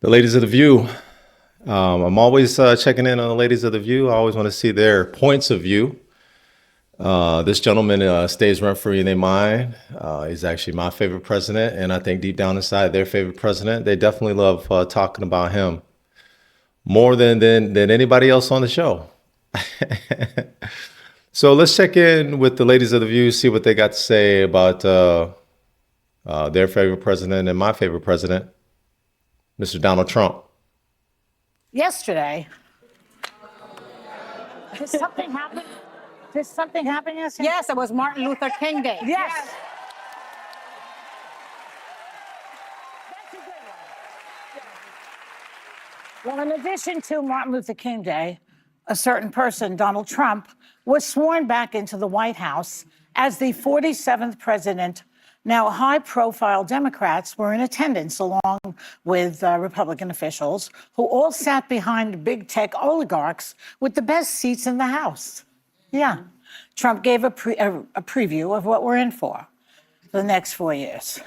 The ladies of the View. I'm always checking in on the ladies of the View. I always want to see their points of view. This gentleman stays rent-free in their mind. He's actually my favorite president, and I think deep down inside their favorite president. They definitely love talking about him more than anybody else on the show. So let's check in with the ladies of the View, see what they got to say about their favorite president and my favorite president, Mr. Donald Trump. Yesterday, did something happen? Did something happen yesterday? Yes, it was Martin Luther King Day. Yes. That's a good one. Well, in addition to Martin Luther King Day, a certain person, Donald Trump, was sworn back into the White House as the 47th president. Now, high-profile Democrats were in attendance along with Republican officials who all sat behind big tech oligarchs with the best seats in the House. Yeah. Trump gave a preview of what we're in for the next 4 years.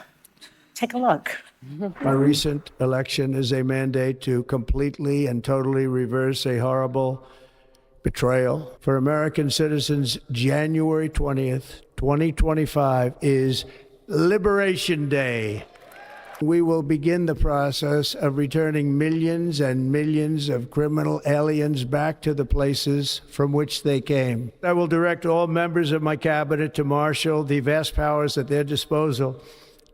Take a look. My recent election is a mandate to completely and totally reverse a horrible betrayal. For American citizens, January 20th, 2025 is Liberation Day. We will begin the process of returning millions and millions of criminal aliens back to the places from which they came. I will direct all members of my cabinet to marshal the vast powers at their disposal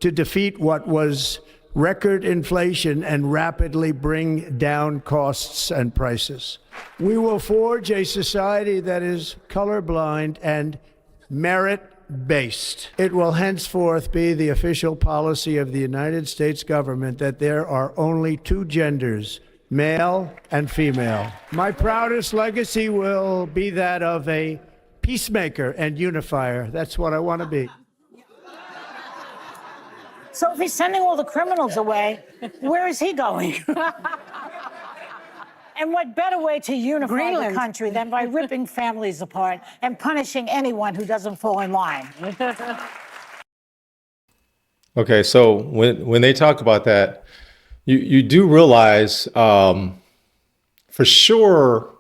to defeat what was record inflation and rapidly bring down costs and prices. We will forge a society that is colorblind and merit-based. It will henceforth be the official policy of the United States government that there are only two genders, male and female. My proudest legacy will be that of a peacemaker and unifier. That's what I want to be. So if he's sending all the criminals away, where is he going? And what better way to unify Greenland. the country than by ripping families apart and punishing anyone who doesn't fall in line? Okay, so when they talk about that, you do realize for sure,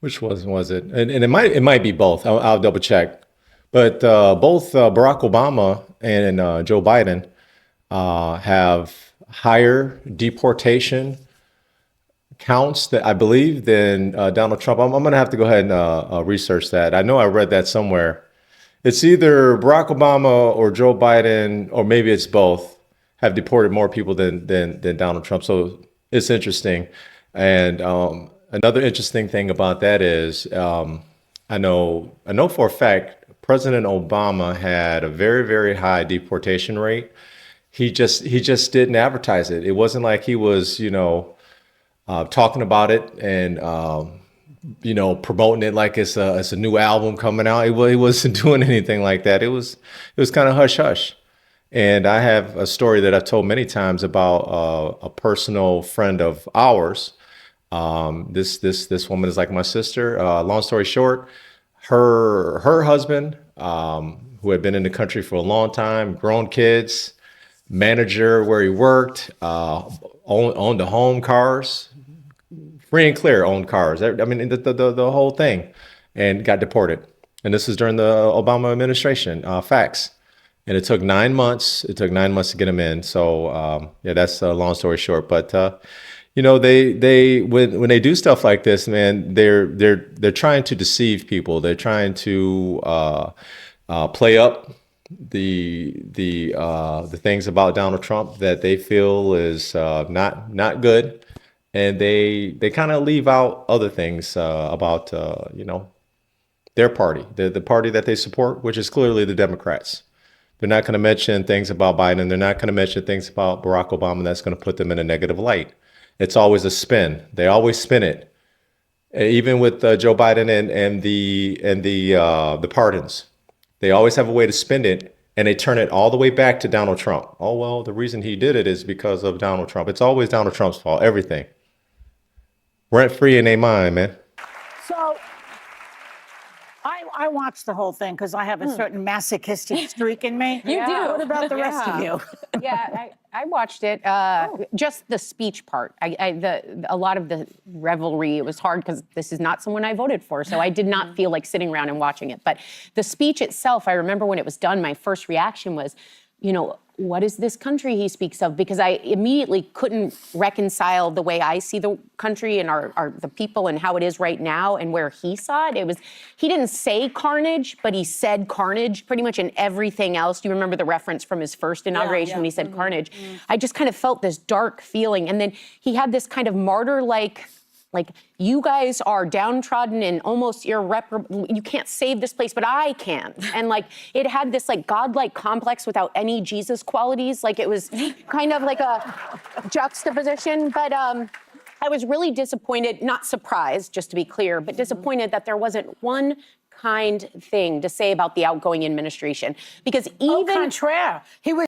which was it? And it might be both. I'll double check. But both Barack Obama and Joe Biden have higher deportation counts that I believe than Donald Trump. I'm going to have to go ahead and research that. I know I read that somewhere. It's either Barack Obama or Joe Biden, or maybe it's both, have deported more people than Donald Trump. So it's interesting. And another interesting thing about that is I know for a fact President Obama had a very, very high deportation rate. He just didn't advertise it. It wasn't like he was, talking about it and promoting it like it's a new album coming out. He wasn't doing anything like that. It was kind of hush hush. And I have a story that I've told many times about a personal friend of ours. This woman is like my sister. Long story short, her husband, who had been in the country for a long time, grown kids, manager where he worked, owned the home cars, free and clear owned cars. I mean, the whole thing, and got deported. And this is during the Obama administration, facts. And it took 9 months. It took 9 months to get him in. So yeah, that's a long story short. But they when they do stuff like this, man, they're trying to deceive people. They're trying to play up the things about Donald Trump that they feel is not good, and they kind of leave out other things about their party, the party that they support, which is clearly the Democrats. They're not going to mention things about Biden. They're not going to mention things about Barack Obama that's going to put them in a negative light. It's always a spin. They always spin it, even with Joe Biden and the pardons. They always have a way to spin it, and they turn it all the way back to Donald Trump. Oh, well, the reason he did it is because of Donald Trump. It's always Donald Trump's fault, everything. Rent free in their mind, man. So I watched the whole thing because I have a certain masochistic streak in me. You do. What about the rest of you? Yeah, I watched it. Just the speech part. A lot of the revelry. It was hard because this is not someone I voted for, so I did not feel like sitting around and watching it. But the speech itself, I remember when it was done, my first reaction was, what is this country he speaks of? Because I immediately couldn't reconcile the way I see the country and the people and how it is right now and where he saw it. He didn't say carnage, but he said carnage pretty much in everything else. Do you remember the reference from his first inauguration when he said carnage? I just kind of felt this dark feeling. And then he had this kind of martyr-like, you guys are downtrodden and almost irreparable. You can't save this place, but I can. And it had this godlike complex without any Jesus qualities. It was kind of like a juxtaposition. But I was really disappointed, not surprised, just to be clear, but disappointed that there wasn't one kind thing to say about the outgoing administration. Because Au contraire, he was.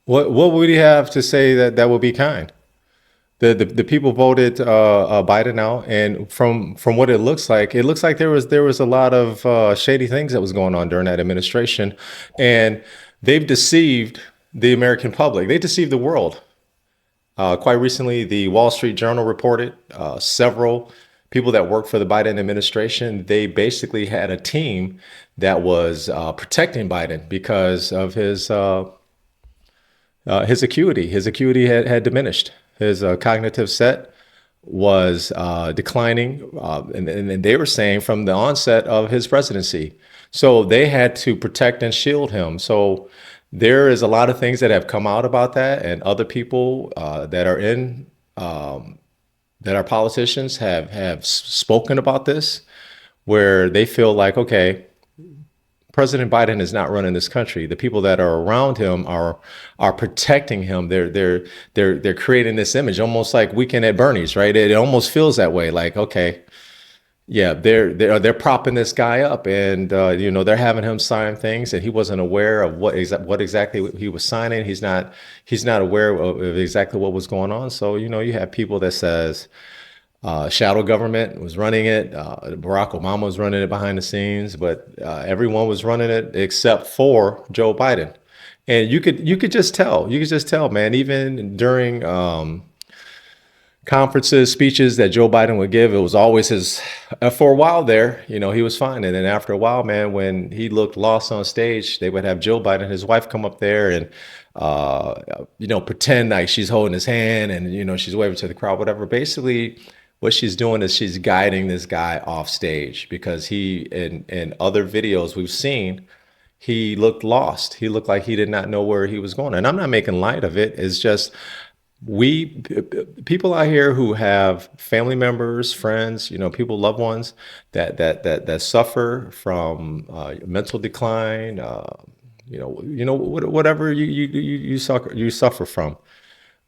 What would he have to say that would be kind? The people voted Biden out, and from what it looks like there was a lot of shady things that was going on during that administration, and they've deceived the American public. They deceived the world. Quite recently, the Wall Street Journal reported several people that worked for the Biden administration. They basically had a team that was protecting Biden because of his acuity. His acuity had diminished. His cognitive set was declining, and they were saying from the onset of his presidency. So they had to protect and shield him. So there is a lot of things that have come out about that, and other people that are politicians have spoken about this, where they feel like, okay, President Biden is not running this country. The people that are around him are protecting him. They're creating this image, almost like Weekend at Bernie's, right? It almost feels that way. Like, okay, yeah, they're propping this guy up, and they're having him sign things, and he wasn't aware of what exactly he was signing. He's not aware of exactly what was going on. So you have people that says shadow government was running it. Barack Obama was running it behind the scenes, but everyone was running it except for Joe Biden. And you could just tell. You could just tell, man. Even during conferences, speeches that Joe Biden would give, it was always his. For a while there, he was fine, and then after a while, man, when he looked lost on stage, they would have Joe Biden, his wife, come up there and pretend like she's holding his hand and she's waving to the crowd, whatever. Basically, what she's doing is she's guiding this guy off stage, because he, in other videos we've seen, he looked lost. He looked like he did not know where he was going. And I'm not making light of it. It's just people out here who have family members, friends, people, loved ones that suffer from mental decline, whatever you suffer from.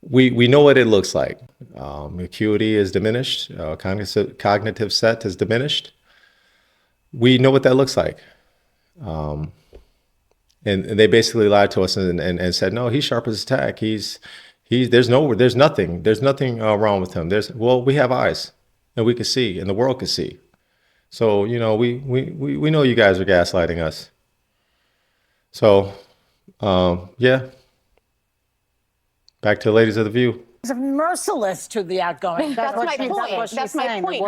We know what it looks like. Acuity is diminished. Cognitive set is diminished. We know what that looks like. And they basically lied to us and said, no, he's sharp as a tack. There's nothing wrong with him. We have eyes, and we can see, and the world can see. So we know you guys are gaslighting us. So yeah. Back to the ladies of the View. It's merciless to the outgoing. That's my point. That's my point.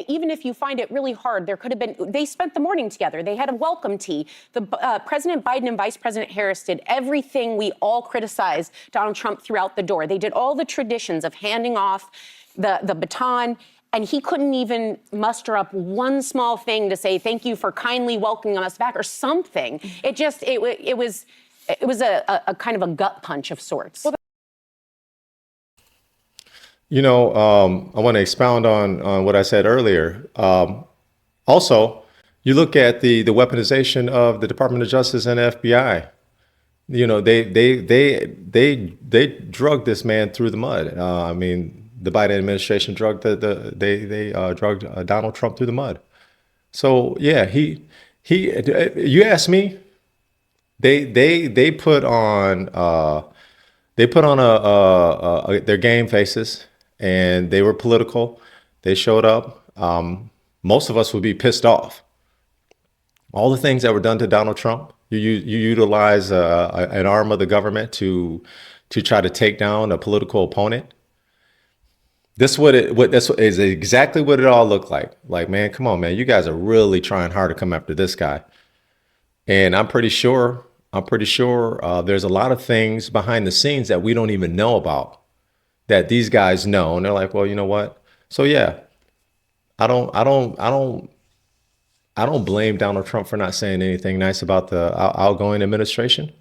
Even if you find it really hard, there could have been. They spent the morning together. They had a welcome tea. President Biden and Vice President Harris did everything we all criticize Donald Trump throughout the door. They did all the traditions of handing off the baton. And he couldn't even muster up one small thing to say thank you for kindly welcoming us back or something. It was a kind of a gut punch of sorts. I want to expound on what I said earlier. Also, you look at the weaponization of the Department of Justice and FBI. They drugged this man through the mud. The Biden administration drugged drugged Donald Trump through the mud. So yeah, you ask me. They put on their game faces, and they were political. They showed up. most of us would be pissed off. All the things that were done to Donald Trump, you utilize an arm of the government to try to take down a political opponent. This is exactly what it all looked like. Like, man, come on, man, you guys are really trying hard to come after this guy. And I'm pretty sure there's a lot of things behind the scenes that we don't even know about that these guys know. And they're like, well, you know what? So yeah, I don't blame Donald Trump for not saying anything nice about the outgoing administration.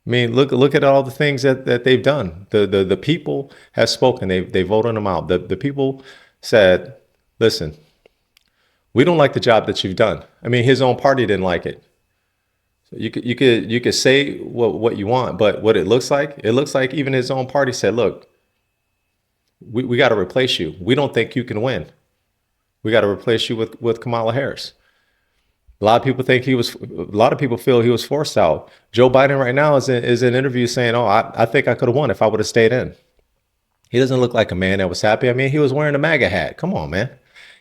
I mean, look at all the things that they've done. The people have spoken. They voted them out. The people said, listen, we don't like the job that you've done. I mean, his own party didn't like it. So you could say what you want, but what it looks like even his own party said, look, we got to replace you. We don't think you can win. We got to replace you with Kamala Harris. A lot of people feel he was forced out. Joe Biden right now is in interviews saying, oh, I think I could have won if I would have stayed in. He doesn't look like a man that was happy. I mean, he was wearing a MAGA hat. Come on, man.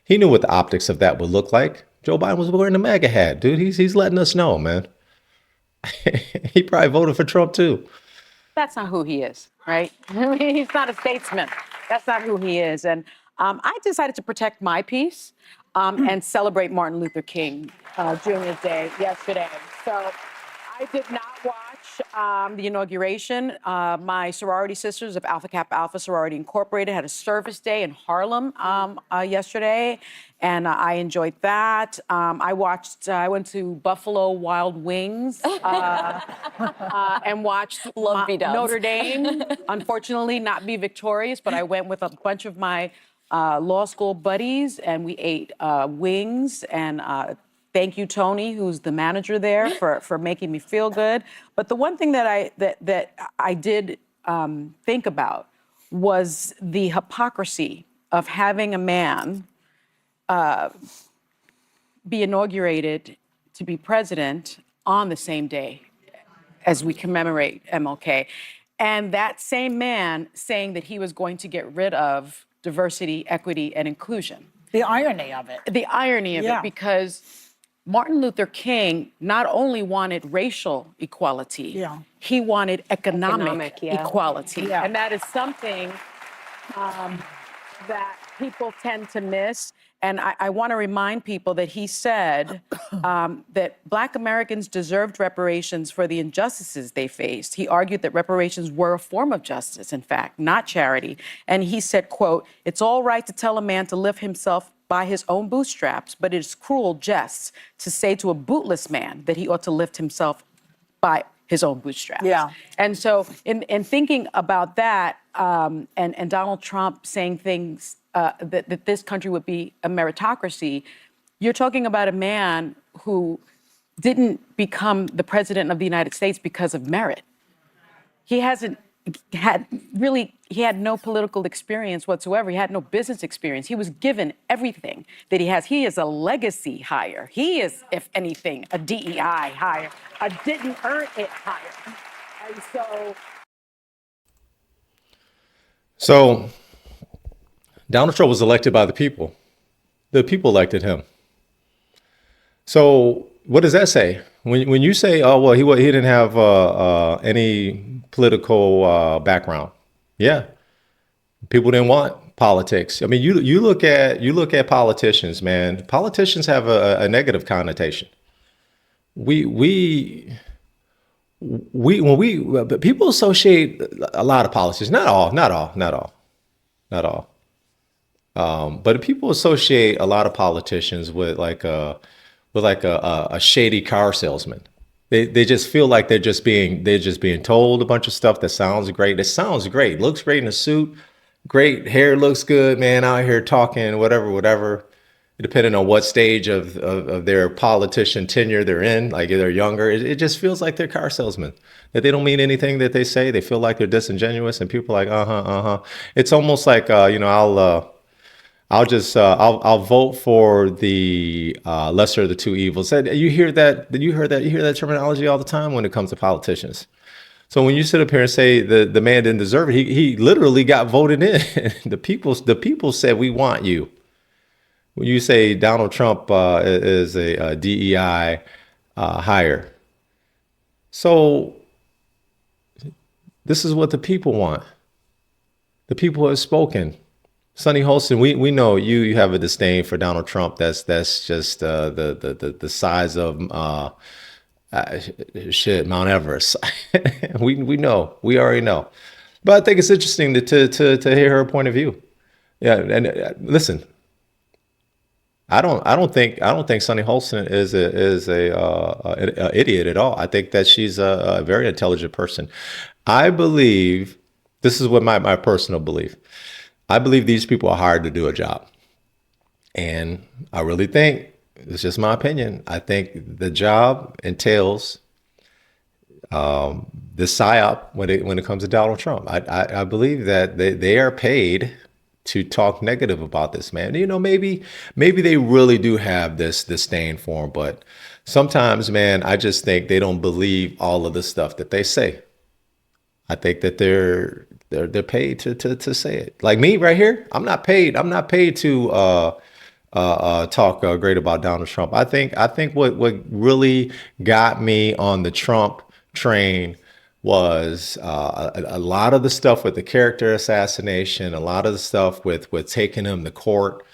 He knew what the optics of that would look like. Joe Biden was wearing a MAGA hat, dude. He's letting us know, man. He probably voted for Trump too. That's not who he is, right? I mean, he's not a statesman. That's not who he is. And I decided to protect my peace and celebrate Martin Luther King Jr. Day yesterday. So I did not watch the inauguration. My sorority sisters of Alpha Kappa Alpha Sorority Incorporated had a service day in Harlem yesterday, and I enjoyed that. I went to Buffalo Wild Wings and watched Notre Dame, unfortunately not be victorious, but I went with a bunch of my law school buddies, and we ate wings. And thank you, Tony, who's the manager there, for making me feel good. But the one thing that I did think about was the hypocrisy of having a man be inaugurated to be president on the same day as we commemorate MLK. And that same man saying that he was going to get rid of diversity, equity, and inclusion. The irony of it. The irony of it, because Martin Luther King not only wanted racial equality, he wanted economic equality. Yeah. And that is something that people tend to miss. And I want to remind people that he said that Black Americans deserved reparations for the injustices they faced. He argued that reparations were a form of justice, in fact, not charity. And he said, quote, "It's all right to tell a man to lift himself by his own bootstraps, but it is cruel jest to say to a bootless man that he ought to lift himself by his own bootstraps." Yeah. And so in thinking about that, and Donald Trump saying things that this country would be a meritocracy, you're talking about a man who didn't become the president of the United States because of merit. He had no political experience whatsoever. He had no business experience. He was given everything that he has. He is a legacy hire. He is, if anything, a DEI hire, a didn't earn it hire. And So Donald Trump was elected by the people. The people elected him. So what does that say? When you say, oh, well, he didn't have any political background. Yeah. People didn't want politics. I mean, you look at politicians, man. Politicians have a negative connotation. When people associate a lot of politicians, not all. But people associate a lot of politicians with like a shady car salesman. They just feel like they're just being told a bunch of stuff that sounds great. It sounds great, looks great in a suit, great hair looks good, man, out here talking, whatever. Depending on what stage of their politician tenure they're in, like if they're younger, it just feels like they're car salesmen. That they don't mean anything that they say. They feel like they're disingenuous, and people are like, It's almost like I'll vote for the lesser of the two evils. You hear that terminology all the time when it comes to politicians. So when you sit up here and say the man didn't deserve it, he literally got voted in. The people said, we want you. you say Donald Trump is a DEI hire. So this is what the people want. The people have spoken. Sonny Holston, we know you have a disdain for Donald Trump. That's just the size of shit, Mount Everest. we know. We already know. But I think it's interesting to hear her point of view. Yeah, and listen, I don't think Sonny Holston is a idiot at all. I think that she's a very intelligent person. I believe this is what my personal belief. I believe these people are hired to do a job, and I really think it's just my opinion. I think the job entails the psyop when it comes to Donald Trump. I believe that they are paid to talk negative about this man. You know, maybe they really do have this disdain for him, but sometimes, man, I just think they don't believe all of the stuff that they say. I think that they're paid to say it. Like me right here, I'm not paid to talk great about Donald Trump. I think what really got me on the Trump train was a lot of the stuff with the character assassination, a lot of the stuff with taking him to court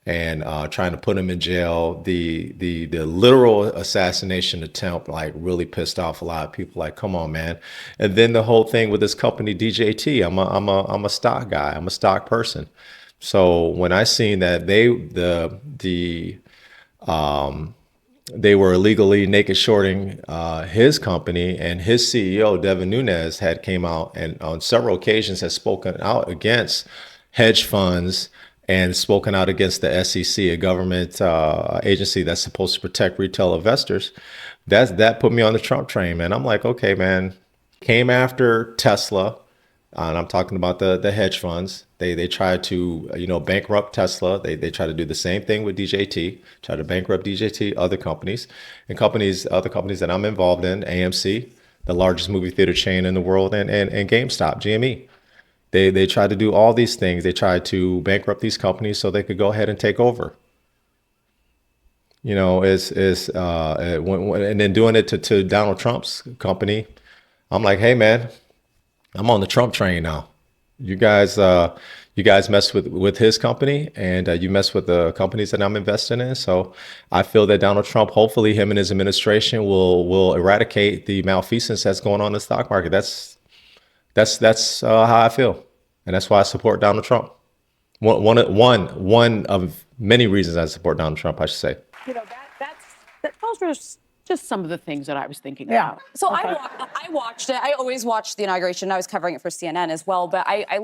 and trying to put him in jail. The literal assassination attempt like really pissed off a lot of people. Like, come on, man. And then the whole thing with this company DJT. I'm a stock guy. I'm a stock person. So when I seen that they were illegally naked shorting his company, and his CEO Devin Nunes had came out and on several occasions has spoken out against hedge funds and spoken out against the SEC, a government agency that's supposed to protect retail investors. That put me on the Trump train, man. I'm like, okay, man. Came after Tesla, and I'm talking about the hedge funds. They tried to bankrupt Tesla. They tried to do the same thing with DJT. Try to bankrupt DJT, other companies other companies that I'm involved in. AMC, the largest movie theater chain in the world, and GameStop, GME. They tried to do all these things. They tried to bankrupt these companies so they could go ahead and take over. You know, and then doing it to Donald Trump's company. I'm like, hey man, I'm on the Trump train now. You guys mess with his company, and you mess with the companies that I'm investing in. So I feel that Donald Trump, hopefully him and his administration will eradicate the malfeasance that's going on in the stock market. That's how I feel, and that's why I support Donald Trump. One of many reasons I support Donald Trump, I should say. You know, those were just some of the things that I was thinking Yeah. about. So I watched it. I always watched the inauguration. I was covering it for CNN as well. But I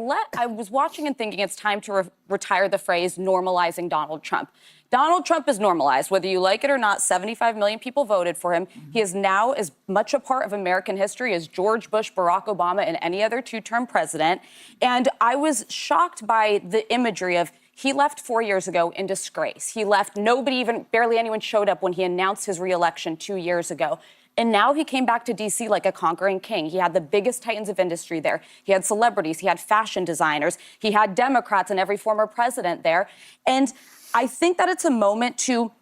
was watching and thinking it's time to retire the phrase normalizing Donald Trump. Donald Trump is normalized, whether you like it or not. 75 million people voted for him. He is now as much a part of American history as George Bush, Barack Obama, and any other two-term president. And I was shocked by the imagery of he left 4 years ago in disgrace. He left, barely anyone showed up when he announced his reelection 2 years ago. And now he came back to D.C. like a conquering king. He had the biggest titans of industry there. He had celebrities. He had fashion designers. He had Democrats and every former president there. And I think that it's a moment to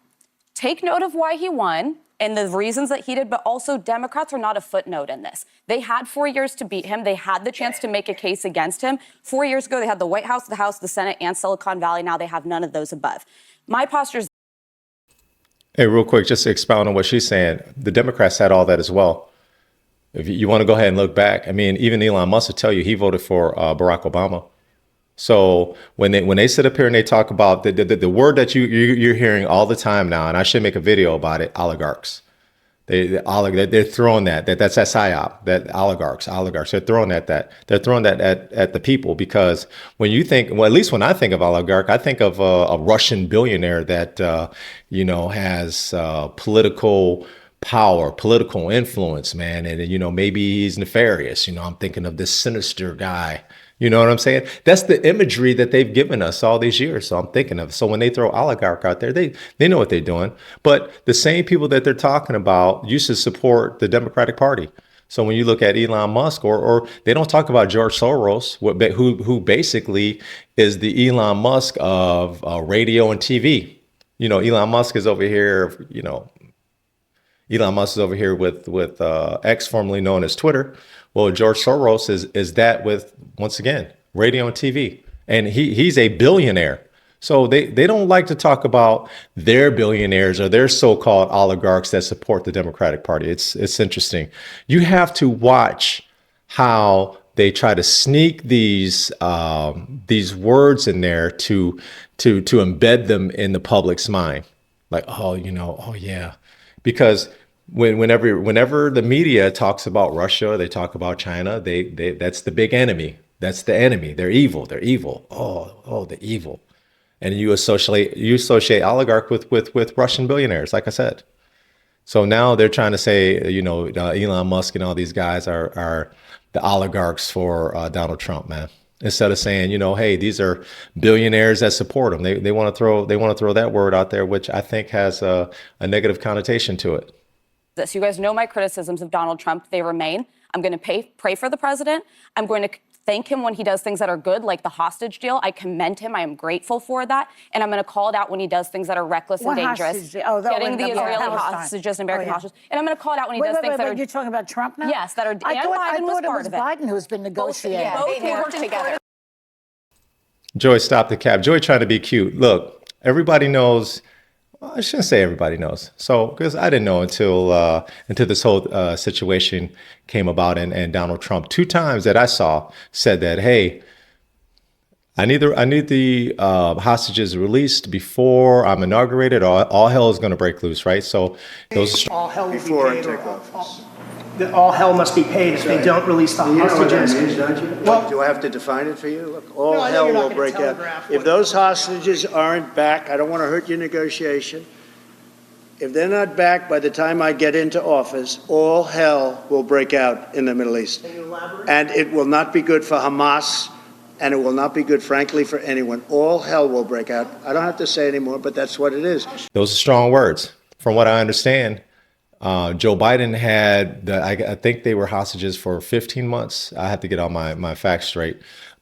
take note of why he won and the reasons that he did, but also Democrats are not a footnote in this. They had 4 years to beat him. They had the chance to make a case against him. 4 years ago, they had the White House, the House, the Senate, and Silicon Valley. Now they have none of those above. My posture is... Hey, real quick, just to expound on what she's saying, the Democrats had all that as well. If you want to go ahead and look back, I mean, even Elon Musk will tell you he voted for Barack Obama. So when they sit up here and they talk about the word that you're hearing all the time now, and I should make a video about it, oligarchs. They're throwing that's psyop, that oligarchs. They're throwing that at the people, because when you think, well, at least when I think of oligarch, I think of a Russian billionaire that has political power, political influence, man, and maybe he's nefarious. I'm thinking of this sinister guy. You know what I'm saying? That's the imagery that they've given us all these years. So I'm thinking of. So when they throw oligarch out there, they know what they're doing. But the same people that they're talking about used to support the Democratic Party. So when you look at Elon Musk, or they don't talk about George Soros, who basically is the Elon Musk of radio and TV. Elon Musk is over here, Elon Musk is over here with X, formerly known as Twitter. Well, George Soros is that with, once again, radio and TV, and he's a billionaire. So they don't like to talk about their billionaires or their so-called oligarchs that support the Democratic Party. It's interesting. You have to watch how they try to sneak these words in there to embed them in the public's mind. Like, oh yeah, because whenever the media talks about Russia, they talk about China. They that's the big enemy. That's the enemy. They're evil. They're evil. Oh, the evil. And you associate oligarch with Russian billionaires, like I said. So now they're trying to say, Elon Musk and all these guys are the oligarchs for Donald Trump, man. Instead of saying, hey, these are billionaires that support him. They want to throw that word out there, which I think has a negative connotation to it. This, you guys know my criticisms of Donald Trump. They remain. I'm going to pray for the president. I'm going to thank him when he does things that are good, like the hostage deal. I commend him. I am grateful for that. And I'm going to call it out when he does things that are reckless and dangerous. Getting the Israeli hostages and American hostages. And I'm going to call it out when he does things that are... You're talking about Trump now? Yes, that are... I thought it was Biden who's been negotiating. They work together. Joy, stop the cab. Joy trying to be cute. Look, everybody knows... Well, I shouldn't say everybody knows. So, because I didn't know until this whole situation came about, and Donald Trump 2 times that I saw said that, hey, I need the hostages released before I'm inaugurated, or all hell is going to break loose, right? So those all hell will be paid. All hell must be paid if they don't release the hostages. You know what that means, don't you? Well, do I have to define it for you? Look, all No, I know hell you're not will gonna break out. telegraph If what- those hostages aren't back, I don't want to hurt your negotiation. If they're not back by the time I get into office, all hell will break out in the Middle East. Can you elaborate? And it will not be good for Hamas, and it will not be good, frankly, for anyone. All hell will break out. I don't have to say anymore, but that's what it is. Those are strong words. From what I understand, Joe Biden had, I think they were hostages for 15 months. I have to get all my facts straight.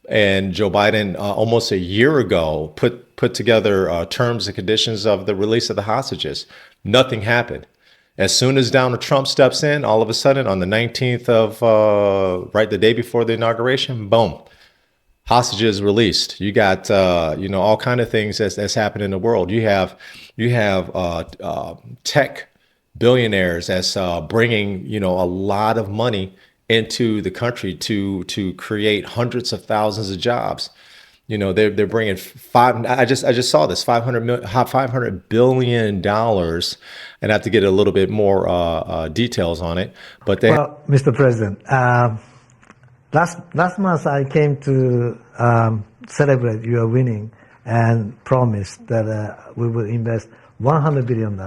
And Joe Biden, almost a year ago, put together terms and conditions of the release of the hostages. Nothing happened. As soon as Donald Trump steps in, all of a sudden, on the 19th of, right the day before the inauguration, boom, hostages released. You got, all kind of things that's happened in the world. You have tech billionaires that's bringing, a lot of money into the country to create hundreds of thousands of jobs. They're bringing I just saw this $500 billion, and I have to get a little bit more details on it. But they Well, Mr. President, last month I came to celebrate your winning and promised that we will invest $100 billion.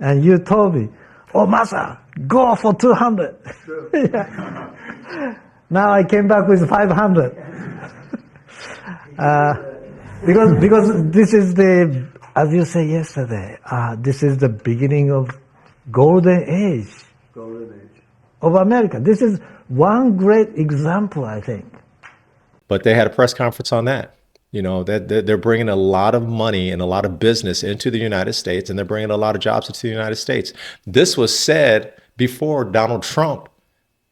And you told me, oh, Masa, go for 200. Yeah. Now I came back with 500. Because this is the, as you said yesterday, this is the beginning of golden age of America. This is one great example, I think. But they had a press conference on that. That they're bringing a lot of money and a lot of business into the United States, and they're bringing a lot of jobs into the United States. This was said before Donald Trump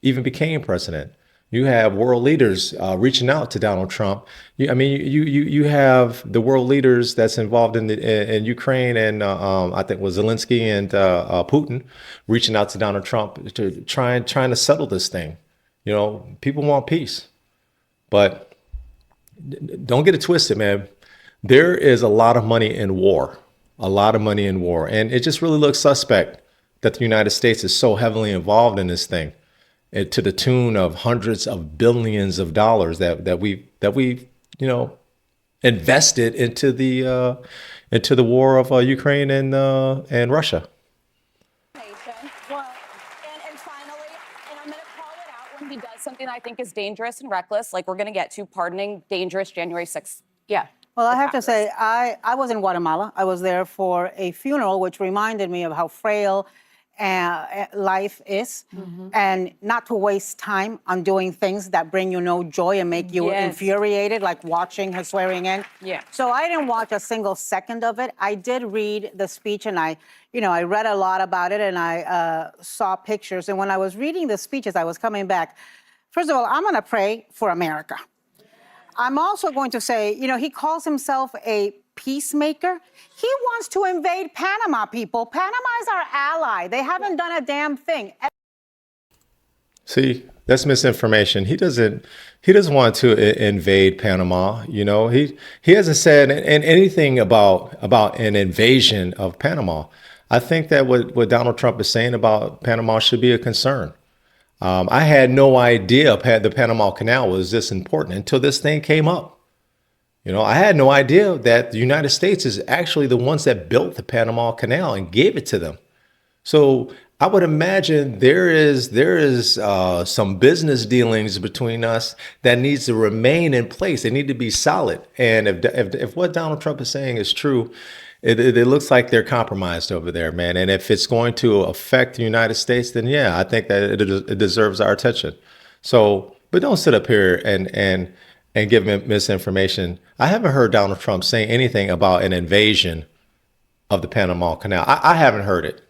even became president. You have world leaders reaching out to Donald Trump. You have the world leaders that's involved in Ukraine, and I think it was Zelensky and Putin reaching out to Donald Trump to trying to settle this thing. People want peace, but don't get it twisted, man. There is a lot of money in war, and it just really looks suspect that the United States is so heavily involved in this thing, to the tune of hundreds of billions of dollars that we invested into the war of Ukraine and Russia. Well, and finally, and I'm going to call it out when he does something I think is dangerous and reckless, like we're going to get to pardoning dangerous January 6th. Yeah. Well, I have to say, I was in Guatemala. I was there for a funeral, which reminded me of how frail life is, and not to waste time on doing things that bring you no joy and make you infuriated, like watching her swearing in. Yeah. So I didn't watch a single second of it. I did read the speech, and I read a lot about it, and I saw pictures. And when I was reading the speeches, I was coming back. First of all, I'm going to pray for America. I'm also going to say, he calls himself a peacemaker. He wants to invade Panama, people. Panama is our ally. They haven't done a damn thing. See, that's misinformation. He doesn't want to invade Panama. He hasn't said anything about an invasion of Panama. I think that what Donald Trump is saying about Panama should be a concern. I had no idea the Panama Canal was this important until this thing came up. I had no idea that the United States is actually the ones that built the Panama Canal and gave it to them. So I would imagine there is some business dealings between us that needs to remain in place. They need to be solid. And if what Donald Trump is saying is true, it looks like they're compromised over there, man. And if it's going to affect the United States, then yeah, I think that it deserves our attention. So, but don't sit up here and give misinformation. I haven't heard Donald Trump say anything about an invasion of the Panama Canal. I haven't heard it.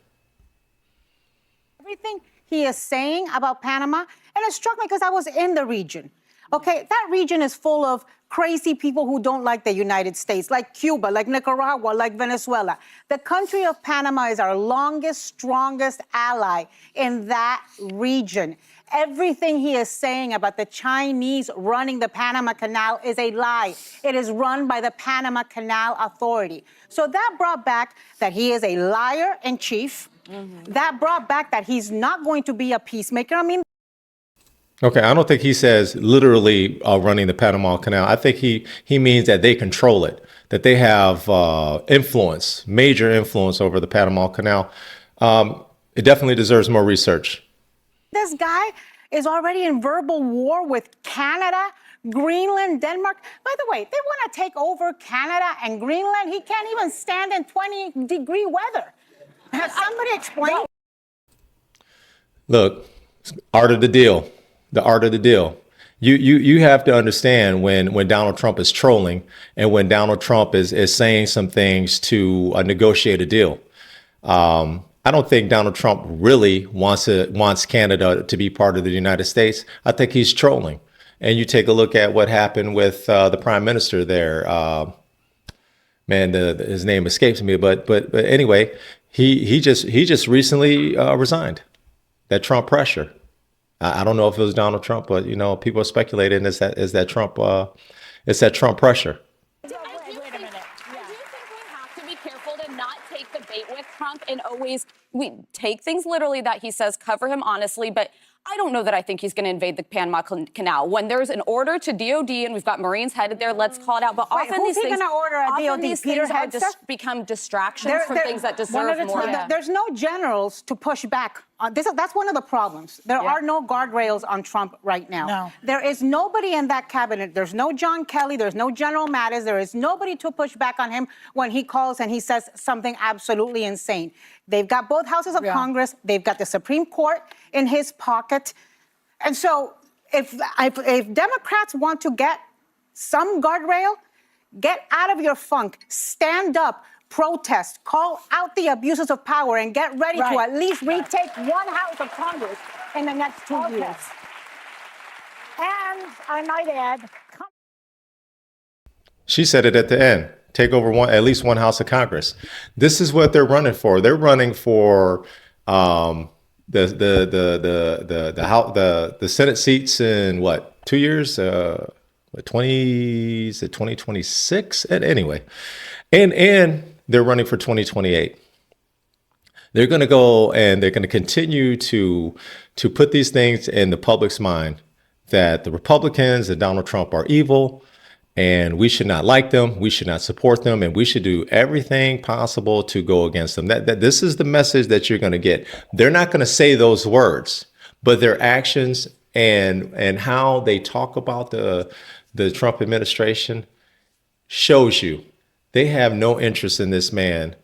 Everything he is saying about Panama, and it struck me because I was in the region. Okay, that region is full of crazy people who don't like the United States, like Cuba, like Nicaragua, like Venezuela. The country of Panama is our longest, strongest ally in that region. Everything he is saying about the Chinese running the Panama Canal is a lie. It is run by the Panama Canal Authority. So that brought back that he is a liar in chief. That brought back that he's not going to be a peacemaker. I mean, okay, I don't think he says literally running the Panama Canal. I think he means that they control it, that they have influence, major influence over the Panama Canal. It definitely deserves more research. this guy is already in verbal war with Canada, Greenland, Denmark. By the way, they want to take over Canada and Greenland. He can't even stand in 20-degree weather. Has somebody explained? Look, art of the deal. The art of the deal. You have to understand when Donald Trump is trolling and when Donald Trump is saying some things to negotiate a deal. I don't think Donald Trump really wants Canada to be part of the United States. I think he's trolling. And you take a look at what happened with the prime minister there. His name escapes me, but anyway, he just recently resigned. That Trump pressure. I don't know if it was Donald Trump, but people are speculating it's that Trump pressure. I do think we have to be careful to not take the bait with Trump and always we take things literally that he says, cover him honestly, but I don't know that I think he's going to invade the Panama Canal. When there's an order to DOD and we've got Marines headed there, let's call it out. But often who's these he things, gonna order at often DOD? these Peter things Hegseth? become distractions from things that One at deserve a more. time. There's no generals to push back. That's one of the problems. There are no guardrails on Trump right now. No. There is nobody in that cabinet. There's no John Kelly. There's no General Mattis. There is nobody to push back on him when he calls and he says something absolutely insane. They've got both houses of Congress. They've got the Supreme Court in his pocket. And so if Democrats want to get some guardrail, get out of your funk, stand up, protest, call out the abuses of power, and get ready to at least retake one house of Congress in the next 2 years. And I might add, She said it at the end. Take over at least one house of Congress. This is what they're running for. They're running for the Senate seats in what, 2 years? 2026? Anyway, and they're running for 2028. They're going to go and they're going to continue to put these things in the public's mind that the Republicans and Donald Trump are evil. And we should not like them. We should not support them. And we should do everything possible to go against them. That this is the message that you're going to get. They're not going to say those words, but their actions and how they talk about the Trump administration shows you they have no interest in this man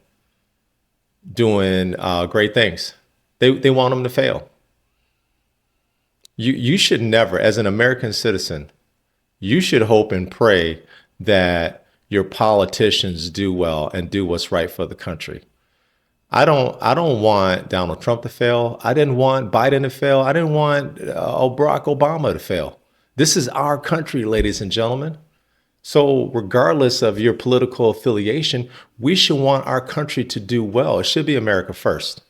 doing great things. They want them to fail. You should never, as an American citizen, you should hope and pray that your politicians do well and do what's right for the country. I don't want Donald Trump to fail. I didn't want Biden to fail. I didn't want Barack Obama to fail. This is our country, ladies and gentlemen. So regardless of your political affiliation, we should want our country to do well. It should be America first.